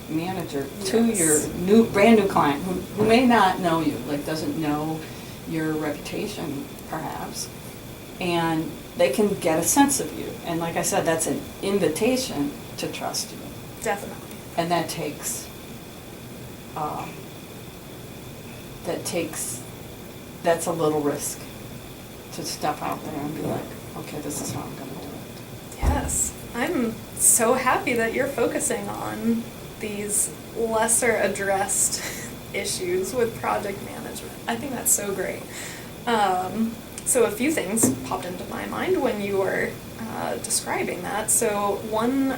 manager to your brand new client who may not know you, like doesn't know your reputation perhaps, and they can get a sense of you. And like I said, that's an invitation to trust you. Definitely. And that's a little risk to step out there and be like, okay, this is how I'm going to do it. Yes. I'm so happy that you're focusing on these lesser addressed issues with project management. I think that's so great. So a few things popped into my mind when you were describing that. So one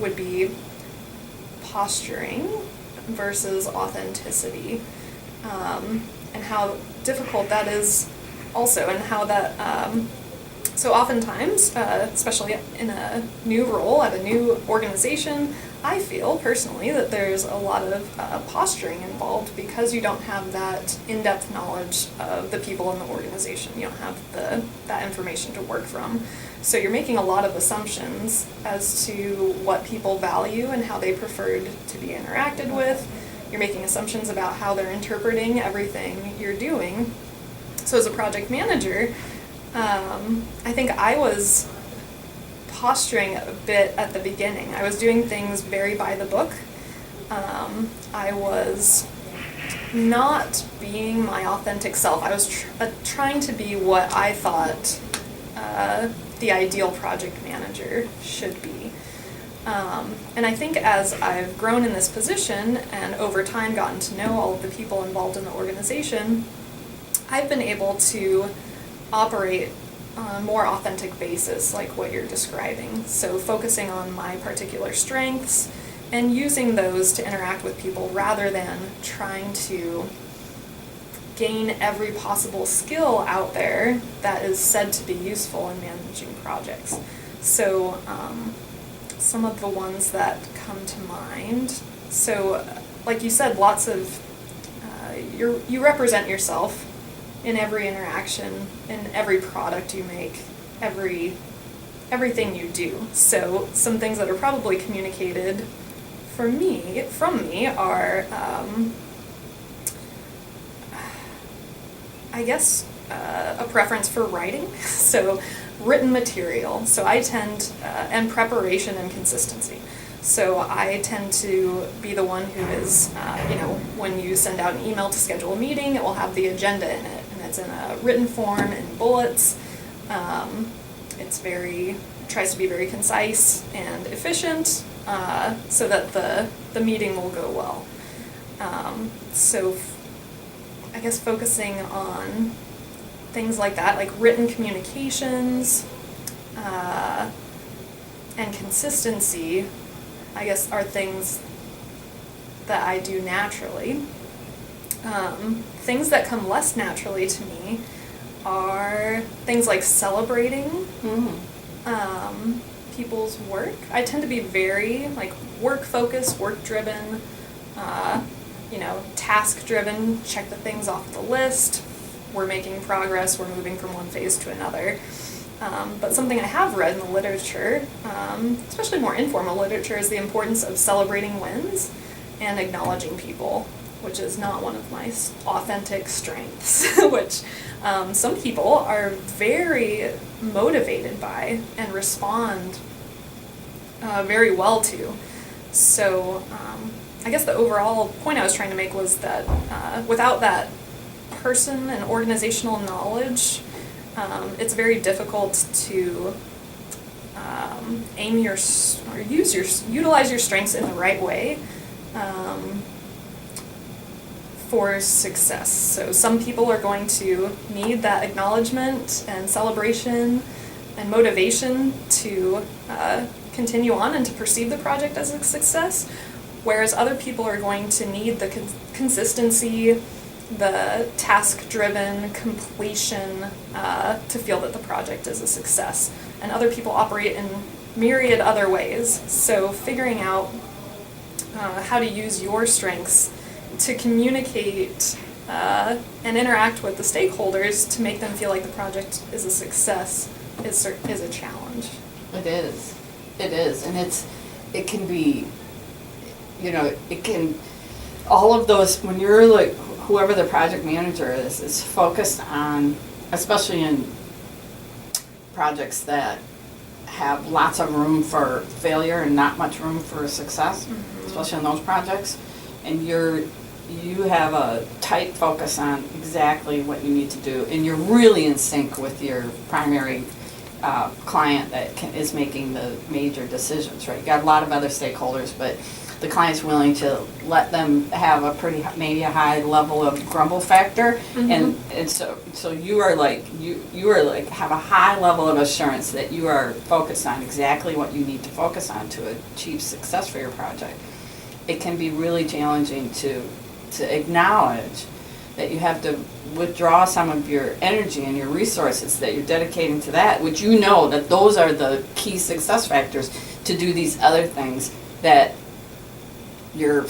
would be posturing versus authenticity, and how difficult that is also, and how that so oftentimes, especially in a new role at a new organization, I feel personally that there's a lot of posturing involved because you don't have that in-depth knowledge of the people in the organization. You don't have that information to work from. So you're making a lot of assumptions as to what people value and how they preferred to be interacted with. You're making assumptions about how they're interpreting everything you're doing. So as a project manager, I think I was posturing a bit at the beginning. I was doing things very by the book. I was not being my authentic self. I was trying to be what I thought the ideal project manager should be. And I think as I've grown in this position and over time gotten to know all of the people involved in the organization, I've been able to operate on a more authentic basis, like what you're describing. So focusing on my particular strengths and using those to interact with people rather than trying to gain every possible skill out there that is said to be useful in managing projects. So some of the ones that come to mind, so like you said, lots of, you represent yourself in every interaction, in every product you make, everything you do. So some things that are probably communicated from me are, I guess, a preference for writing. So written material. So I tend, and preparation and consistency. So I tend to be the one who is, when you send out an email to schedule a meeting, it will have the agenda in it. It's in a written form, in bullets. Tries to be very concise and efficient, so that the meeting will go well. So I guess focusing on things like that, like written communications, and consistency, I guess, are things that I do naturally. Things that come less naturally to me are things like celebrating people's work. I tend to be very work-focused, work-driven, task-driven, check the things off the list. We're making progress, we're moving from one phase to another. But something I have read in the literature, especially more informal literature, is the importance of celebrating wins and acknowledging people, which is not one of my authentic strengths, which some people are very motivated by and respond very well to. So I guess the overall point I was trying to make was that without that person and organizational knowledge, it's very difficult to utilize your strengths in the right way for success. So some people are going to need that acknowledgement and celebration and motivation to continue on and to perceive the project as a success, whereas other people are going to need the consistency, the task-driven completion to feel that the project is a success. And other people operate in myriad other ways. So figuring out how to use your strengths to communicate and interact with the stakeholders to make them feel like the project is a success is a challenge. It is, and it can be, you know, it can, all of those, when you're like, whoever the project manager is focused on, especially in projects that have lots of room for failure and not much room for success, especially in those projects, and you have a tight focus on exactly what you need to do, and you're really in sync with your primary client that is making the major decisions, right? You got a lot of other stakeholders, but the client's willing to let them have a maybe a high level of grumble factor, and so you are like have a high level of assurance that you are focused on exactly what you need to focus on to achieve success for your project. It can be really challenging to acknowledge that you have to withdraw some of your energy and your resources that you're dedicating to that, which you know that those are the key success factors to do these other things that your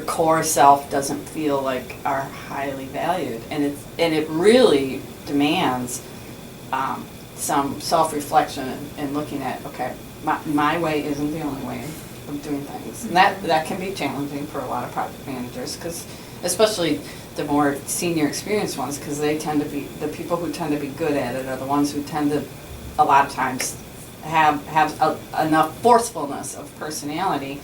core self doesn't feel like are highly valued, and it really demands some self-reflection and looking at, okay, my way isn't the only way of doing things, and that can be challenging for a lot of project managers, because especially the more senior experienced ones, because they tend to be the people who tend to be good at it are the ones who tend to a lot of times have enough forcefulness of personality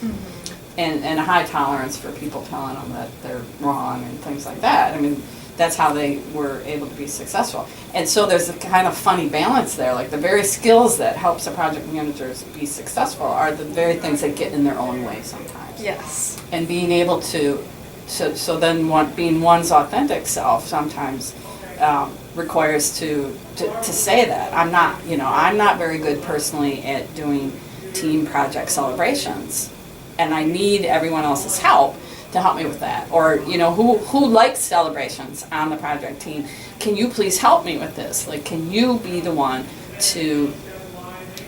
and a high tolerance for people telling them that they're wrong and things like that. I mean, that's how they were able to be successful. And so there's a kind of funny balance there. Like the very skills that helps a project managers be successful are the very things that get in their own way sometimes. Yes. And being able to, so then being one's authentic self sometimes requires to say that. I'm not very good personally at doing team project celebrations, and I need everyone else's help to help me with that. Or, who likes celebrations on the project team? Can you please help me with this? Like, can you be the one to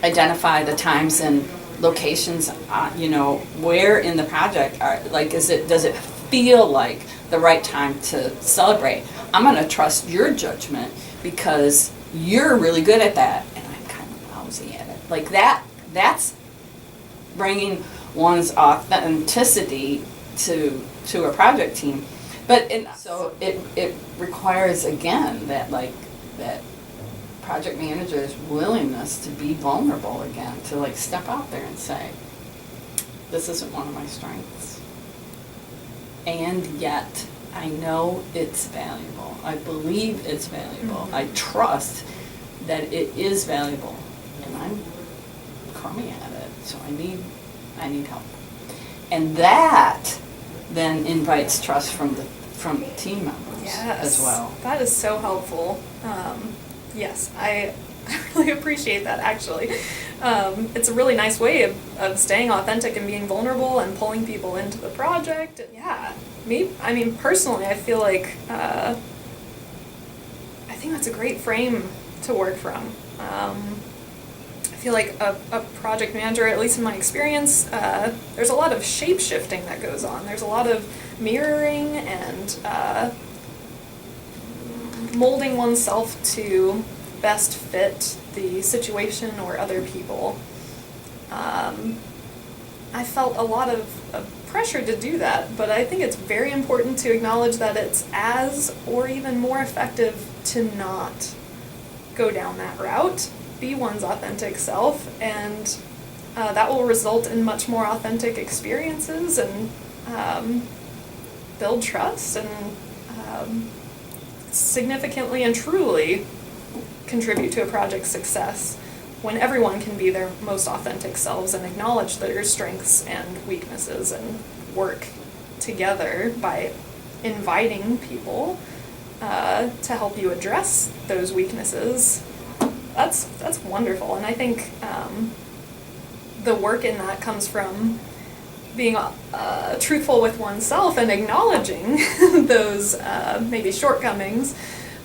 identify the times and locations, where in the project does it feel like the right time to celebrate? I'm going to trust your judgment because you're really good at that, and I'm kind of lousy at it. Like that's bringing one's authenticity to a project team, so it requires again that project managers' willingness to be vulnerable again, to step out there and say, this isn't one of my strengths, and yet I know it's valuable. I believe it's valuable. I trust that it is valuable, and I'm crummy at it, so I need help. And that then invites trust from the team members as well. That is so helpful. Yes, I really appreciate that, actually. It's a really nice way of staying authentic and being vulnerable and pulling people into the project. Yeah, personally, I feel like I think that's a great frame to work from. I feel like a project manager, at least in my experience, there's a lot of shape-shifting that goes on. There's a lot of mirroring and molding oneself to best fit the situation or other people. I felt a lot of pressure to do that, but I think it's very important to acknowledge that it's as or even more effective to not go down that route. Be one's authentic self, and that will result in much more authentic experiences and build trust and significantly and truly contribute to a project's success when everyone can be their most authentic selves and acknowledge their strengths and weaknesses and work together by inviting people to help you address those weaknesses. That's wonderful, and I think the work in that comes from being truthful with oneself and acknowledging those maybe shortcomings,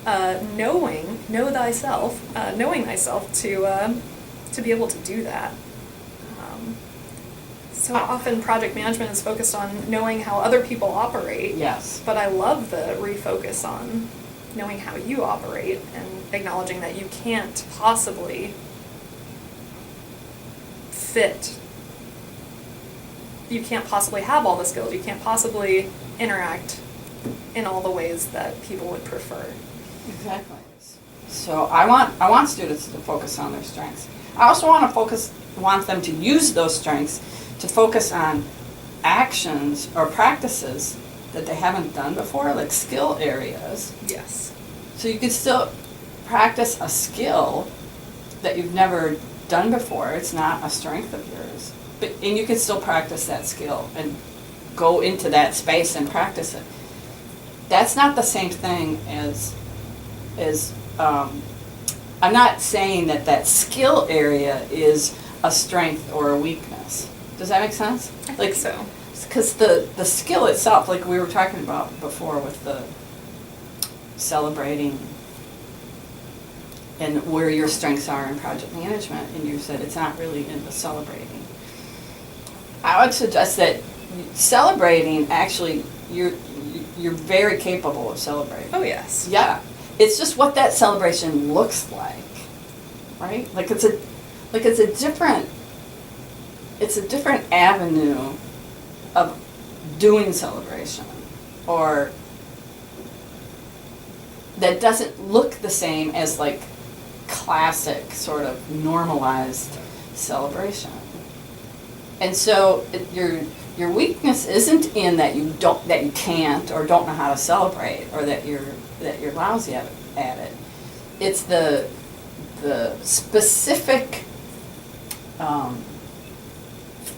knowing thyself to be able to do that. So often project management is focused on knowing how other people operate. Yes. But I love the refocus on knowing how you operate and acknowledging that you can't possibly fit you can't possibly have all the skills. You can't possibly interact in all the ways that people would prefer. Exactly. So I want students to focus on their strengths. I also want them to use those strengths to focus on actions or practices that they haven't done before, like skill areas. Yes. So you could still practice a skill that you've never done before. It's not a strength of yours. And you can still practice that skill and go into that space and practice it. That's not the same thing as I'm not saying that skill area is a strength or a weakness. Does that make sense? I think so. Because the skill itself, like we were talking about before with the celebrating and where your strengths are in project management, and you said it's not really in the celebrating. I would suggest that celebrating, actually, you're very capable of celebrating. Oh, yes. Yeah. It's just what that celebration looks like, right? Like it's a different avenue of doing celebration, or that doesn't look the same as like classic sort of normalized celebration. And so your weakness isn't in that you can't or don't know how to celebrate, or that you're lousy at it. It's the specific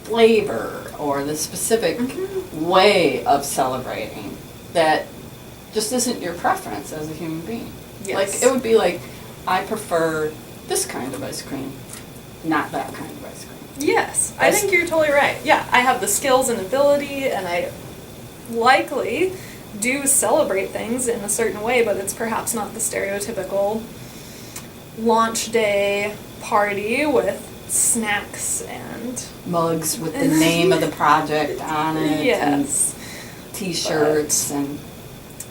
flavor or the specific way of celebrating that just isn't your preference as a human being. Yes. Like it would be like, I prefer this kind of ice cream, not that kind of ice cream. Yes, I think you're totally right. Yeah, I have the skills and ability, and I likely do celebrate things in a certain way, but it's perhaps not the stereotypical launch day party with snacks and mugs with the name of the project on it. Yes. And t-shirts and...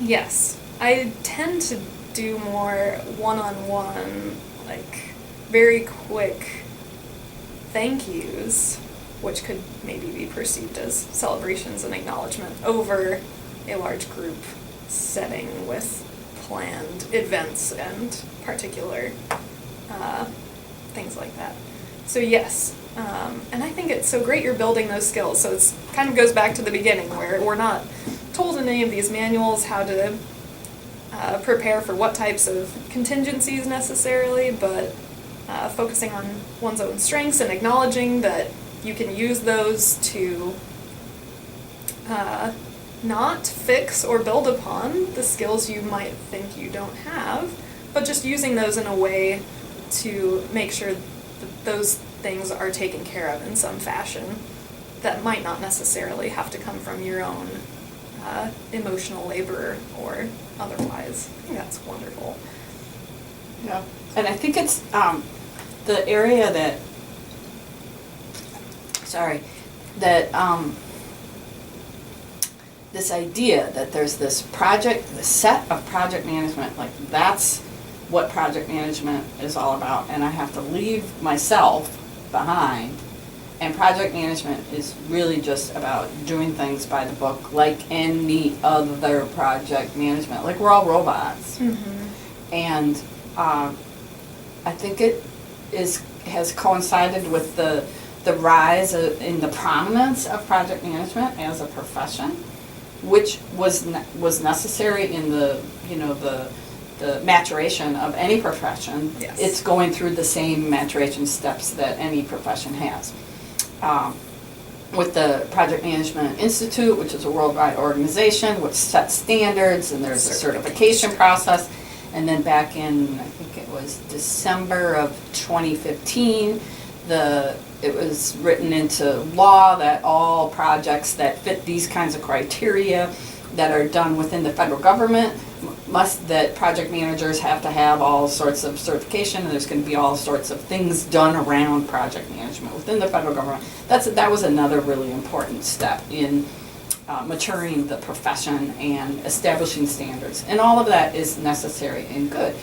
Yes. I tend to do more one-on-one, like, very quick thank yous, which could maybe be perceived as celebrations and acknowledgement, over a large group setting with planned events and particular things like that. So yes, and I think it's so great you're building those skills. So it's kind of goes back to the beginning where we're not told in any of these manuals how to prepare for what types of contingencies necessarily, but focusing on one's own strengths and acknowledging that you can use those to not fix or build upon the skills you might think you don't have, but just using those in a way to make sure that those things are taken care of in some fashion that might not necessarily have to come from your own emotional labor or otherwise. I think that's wonderful. Yeah, and I think it's the area that, this idea that there's this set of project management, like that's what project management is all about, and I have to leave myself behind, and project management is really just about doing things by the book like any other project management, like we're all robots. Mm-hmm. And I think it has coincided with the rise in the prominence of project management as a profession, which was necessary in the maturation of any profession. Yes. It's going through the same maturation steps that any profession has. With the Project Management Institute, which is a worldwide organization which sets standards, and there's a certification process. And then back in, I think it was December of 2015, it was written into law that all projects that fit these kinds of criteria that are done within the federal government that project managers have to have all sorts of certification, and there's going to be all sorts of things done around project management within the federal government. That was another really important step in maturing the profession and establishing standards. And all of that is necessary and good.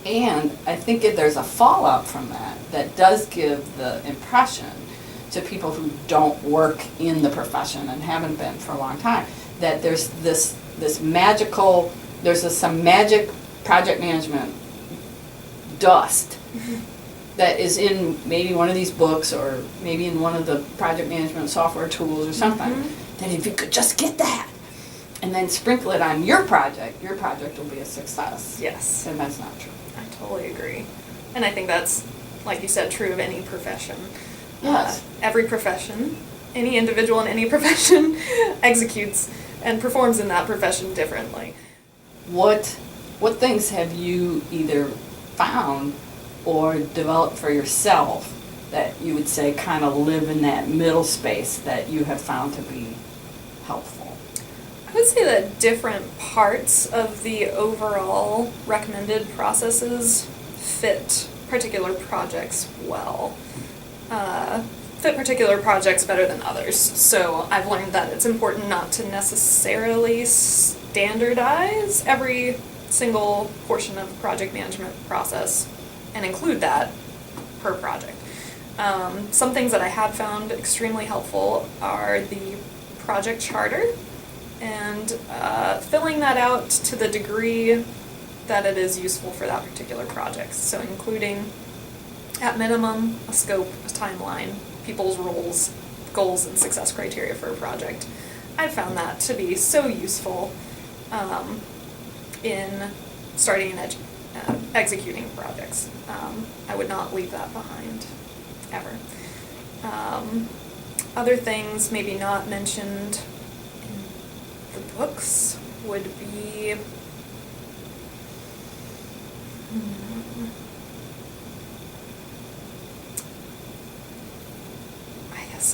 And I think there's a fallout from that does give the impression to people who don't work in the profession and haven't been for a long time, that there's this magical, some magic project management dust that is in maybe one of these books or maybe in one of the project management software tools or something, that if you could just get that and then sprinkle it on your project will be a success. Yes. And that's not true. I totally agree. And I think that's, like you said, true of any profession. Yes. Every profession, any individual in any profession executes and performs in that profession differently. What things have you either found or developed for yourself that you would say kind of live in that middle space that you have found to be helpful? I would say that different parts of the overall recommended processes fit particular projects well. Fit particular projects better than others. So I've learned that it's important not to necessarily standardize every single portion of the project management process and include that per project. Some things that I have found extremely helpful are the project charter and filling that out to the degree that it is useful for that particular project. So including, at minimum, a scope, a timeline, people's roles, goals, and success criteria for a project. I've found that to be so useful in starting and executing projects. I would not leave that behind, ever. Other things maybe not mentioned in the books would be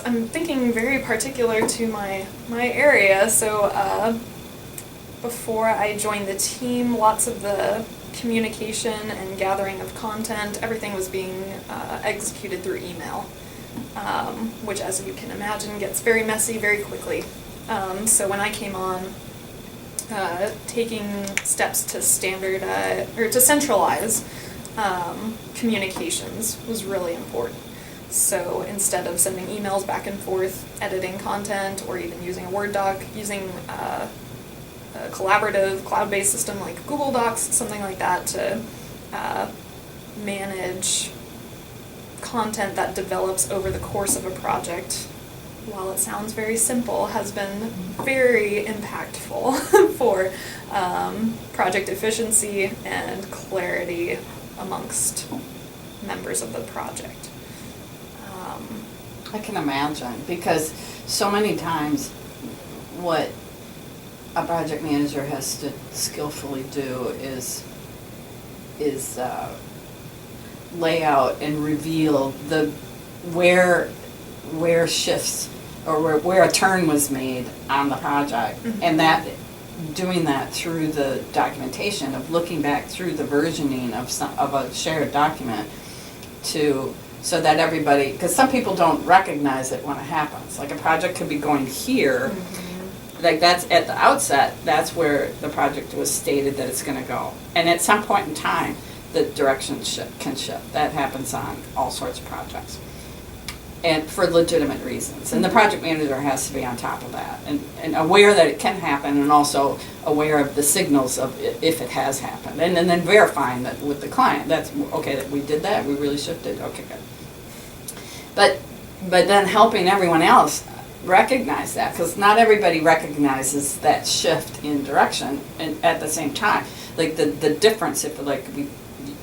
I'm thinking very particular to my area, so before I joined the team, lots of the communication and gathering of content, everything was being executed through email, which, as you can imagine, gets very messy very quickly. So when I came on, taking steps to standardize or to centralize communications was really important. So instead of sending emails back and forth, editing content, or even using a Word doc, using a collaborative cloud-based system like Google Docs, something like that, to manage content that develops over the course of a project, while it sounds very simple, has been very impactful for project efficiency and clarity amongst members of the project. I can imagine, because so many times what a project manager has to skillfully do is lay out and reveal where shifts or where a turn was made on the project, and that doing that through the documentation of looking back through the versioning of a shared document so that everybody, because some people don't recognize it when it happens. Like a project could be going here, like that's at the outset, that's where the project was stated that it's going to go. And at some point in time, the direction can shift. That happens on all sorts of projects, and for legitimate reasons. And the project manager has to be on top of that and aware that it can happen, and also aware of the signals of if it has happened. And then verifying that with the client, that's okay, that we did that, we really shifted, okay, good. But then helping everyone else recognize that, because not everybody recognizes that shift in direction and at the same time. Like the difference, if we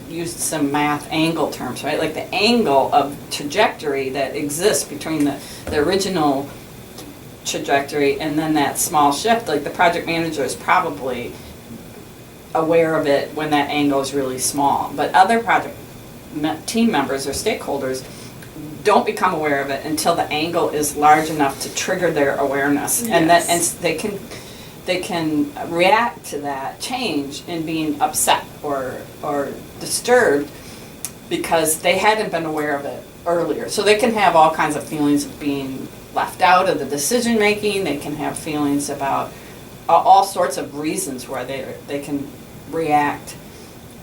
used some math angle terms, right? Like the angle of trajectory that exists between the original trajectory and then that small shift, like the project manager is probably aware of it when that angle is really small. But other project team members or stakeholders don't become aware of it until the angle is large enough to trigger their awareness. Yes. And they can react to that change in being upset or disturbed because they hadn't been aware of it earlier. So they can have all kinds of feelings of being left out of the decision making. They can have feelings about all sorts of reasons where they can react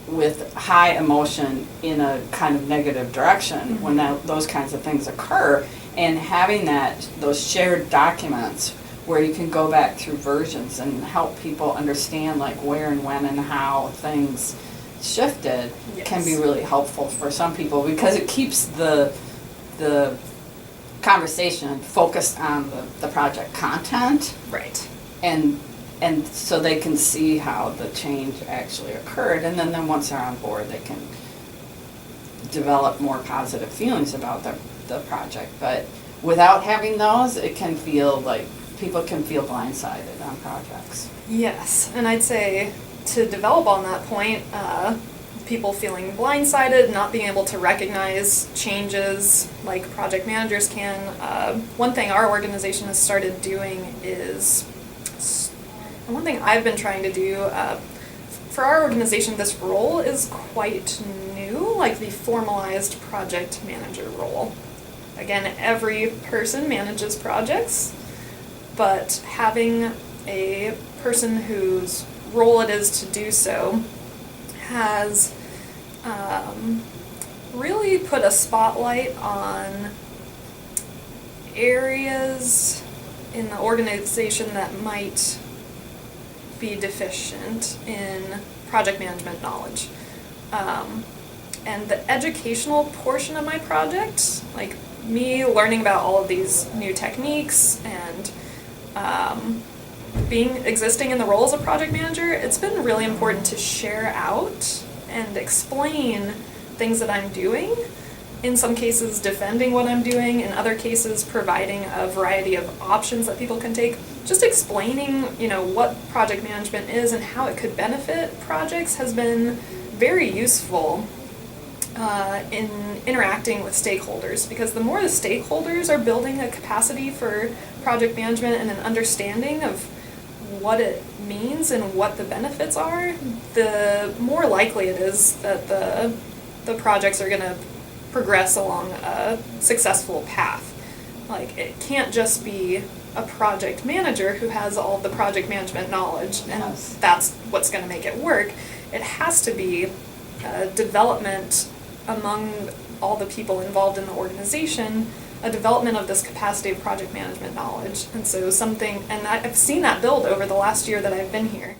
with high emotion in a kind of negative direction when those kinds of things occur. And having those shared documents where you can go back through versions and help people understand like where and when and how things shifted can be Yes. really helpful for some people, because it keeps the conversation focused on the project content, Right. and so they can see how the change actually occurred, and then once they're on board, they can develop more positive feelings about the project. But without having those, it can feel like people can feel blindsided on projects. Yes, and I'd say to develop on that point, people feeling blindsided, not being able to recognize changes like project managers can. One thing our organization has started doing is, and one thing I've been trying to do, for our organization, this role is quite new, like the formalized project manager role. Again, every person manages projects, but having a person whose role it is to do so has really put a spotlight on areas in the organization that might be deficient in project management knowledge. And the educational portion of my project, like me learning about all of these new techniques and existing in the role as a project manager, it's been really important to share out and explain things that I'm doing. In some cases, defending what I'm doing. In other cases, providing a variety of options that people can take. Just explaining, what project management is and how it could benefit projects has been very useful in interacting with stakeholders, because the more the stakeholders are building a capacity for project management and an understanding of what it means and what the benefits are, the more likely it is that the projects are going to progress along a successful path. Like, it can't just be a project manager who has all the project management knowledge and Yes. that's what's going to make it work. It has to be development among all the people involved in the organization, a development of this capacity of project management knowledge. And so and I've seen that build over the last year that I've been here.